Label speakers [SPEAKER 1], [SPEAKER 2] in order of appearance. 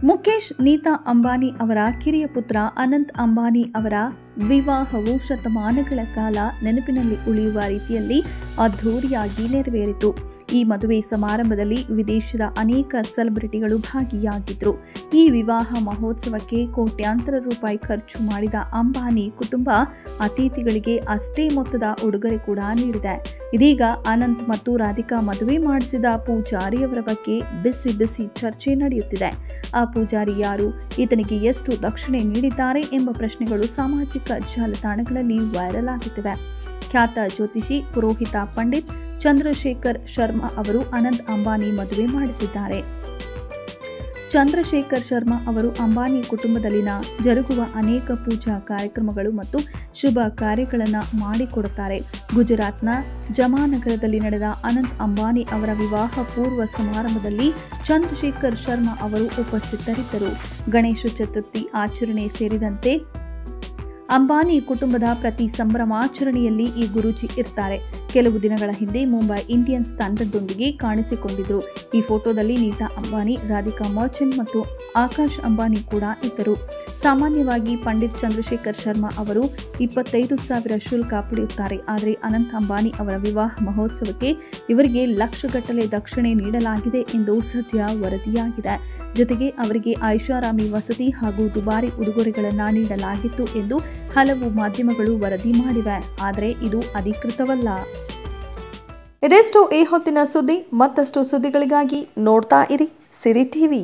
[SPEAKER 1] ಮುಖೇಶ್ ನೀತಾ ಅಂಬಾನಿ ಅವರ ಕಿರಿಯ ಪುತ್ರ ಅನಂತ್ ಅಂಬಾನಿ ಅವರ ವಿವಾಹವು ಶತಮಾನಗಳ ಕಾಲ ನೆನಪಿನಲ್ಲಿ ಉಳಿಯುವ ರೀತಿಯಲ್ಲಿ ಅದ್ಧೂರಿಯಾಗಿ ನೆರವೇರಿತು. ಈ ಮದುವೆ ಸಮಾರಂಭದಲ್ಲಿ ವಿದೇಶದ ಅನೇಕ ಸೆಲೆಬ್ರಿಟಿಗಳು ಭಾಗಿಯಾಗಿದ್ದರು. ಈ ವಿವಾಹ ಮಹೋತ್ಸವಕ್ಕೆ ಕೋಟ್ಯಾಂತರ ರೂಪಾಯಿ ಖರ್ಚು ಮಾಡಿದ ಅಂಬಾನಿ ಕುಟುಂಬ ಅತಿಥಿಗಳಿಗೆ ಅಷ್ಟೇ ಮೊತ್ತದ ಉಡುಗೊರೆ ಕೂಡ ನೀಡಿದೆ. ಇದೀಗ ಅನಂತ್ ಮತ್ತು ರಾಧಿಕಾ ಮದುವೆ ಮಾಡಿಸಿದ ಪೂಜಾರಿಯವರ ಬಗ್ಗೆ ಬಿಸಿ ಬಿಸಿ ಚರ್ಚೆ ನಡೆಯುತ್ತಿದೆ. ಆ ಪೂಜಾರಿ ಯಾರು, ಈತನಿಗೆ ಎಷ್ಟು ದಕ್ಷಿಣೆ ನೀಡಿದ್ದಾರೆ ಎಂಬ ಪ್ರಶ್ನೆಗಳು ಸಾಮಾಜಿಕ ಜಾಲತಾಣಗಳಲ್ಲಿ ವೈರಲ್ ಆಗುತ್ತಿವೆ. ಖ್ಯಾತ ಜ್ಯೋತಿಷಿ ಪುರೋಹಿತ ಪಂಡಿತ್ ಚಂದ್ರಶೇಖರ್ ಶರ್ಮಾ ಅವರು ಅನಂತ್ ಅಂಬಾನಿ ಮದುವೆ ಮಾಡಿಸಿದ್ದಾರೆ. ಚಂದ್ರಶೇಖರ್ ಶರ್ಮಾ ಅವರು ಅಂಬಾನಿ ಕುಟುಂಬದಲ್ಲಿನ ಜರುಗುವ ಅನೇಕ ಪೂಜಾ ಕಾರ್ಯಕ್ರಮಗಳು ಮತ್ತು ಶುಭ ಕಾರ್ಯಗಳನ್ನು ಮಾಡಿಕೊಡುತ್ತಾರೆ. ಗುಜರಾತ್ನ ಜಮಾನಗರದಲ್ಲಿ ನಡೆದ ಅನಂತ್ ಅಂಬಾನಿ ಅವರ ವಿವಾಹ ಪೂರ್ವ ಸಮಾರಂಭದಲ್ಲಿ ಚಂದ್ರಶೇಖರ್ ಶರ್ಮಾ ಅವರು ಉಪಸ್ಥಿತರಿದ್ದರು. ಗಣೇಶ ಚತುರ್ಥಿ ಆಚರಣೆ ಸೇರಿದಂತೆ ಅಂಬಾನಿ ಕುಟುಂಬದ ಪ್ರತಿ ಸಂಭ್ರಮಾಚರಣೆಯಲ್ಲಿ ಈ ಗುರೂಜಿ ಇರ್ತಾರೆ. ಕೆಲವು ದಿನಗಳ ಹಿಂದೆ ಮುಂಬೈ ಇಂಡಿಯನ್ಸ್ ತಂಡದೊಂದಿಗೆ ಕಾಣಿಸಿಕೊಂಡಿದ್ರು. ಈ ಫೋಟೋದಲ್ಲಿ ನೀತಾ ಅಂಬಾನಿ, ರಾಧಿಕಾ ಮರ್ಚೆಂಟ್ ಮತ್ತು ಆಕಾಶ್ ಅಂಬಾನಿ ಕೂಡ ಇದ್ದರು. ಸಾಮಾನ್ಯವಾಗಿ ಪಂಡಿತ್ ಚಂದ್ರಶೇಖರ್ ಶರ್ಮಾ ಅವರು 25,000 ಶುಲ್ಕ ಪಡೆಯುತ್ತಾರೆ. ಆದರೆ ಅನಂತ್ ಅಂಬಾನಿ ಅವರ ವಿವಾಹ ಮಹೋತ್ಸವಕ್ಕೆ ಇವರಿಗೆ ಲಕ್ಷಗಟ್ಟಲೆ ದಕ್ಷಿಣೆ ನೀಡಲಾಗಿದೆ ಎಂದು ಸದ್ಯ ವರದಿಯಾಗಿದೆ. ಜೊತೆಗೆ ಅವರಿಗೆ ಐಷಾರಾಮಿ ವಸತಿ ಹಾಗೂ ದುಬಾರಿ ಉಡುಗೊರೆಗಳನ್ನು ನೀಡಲಾಗಿತ್ತು ಎಂದು ಹಲವು ಮಾಧ್ಯಮಗಳು ವರದಿ ಮಾಡಿವೆ. ಆದರೆ ಇದು ಅಧಿಕೃತವಲ್ಲ. ಇದೆಷ್ಟು ಈ ಹೊತ್ತಿನ ಸುದ್ದಿ. ಮತ್ತಷ್ಟು ಸುದ್ದಿಗಳಿಗಾಗಿ ನೋಡ್ತಾ ಇರಿ ಸಿರಿ ಟಿವಿ.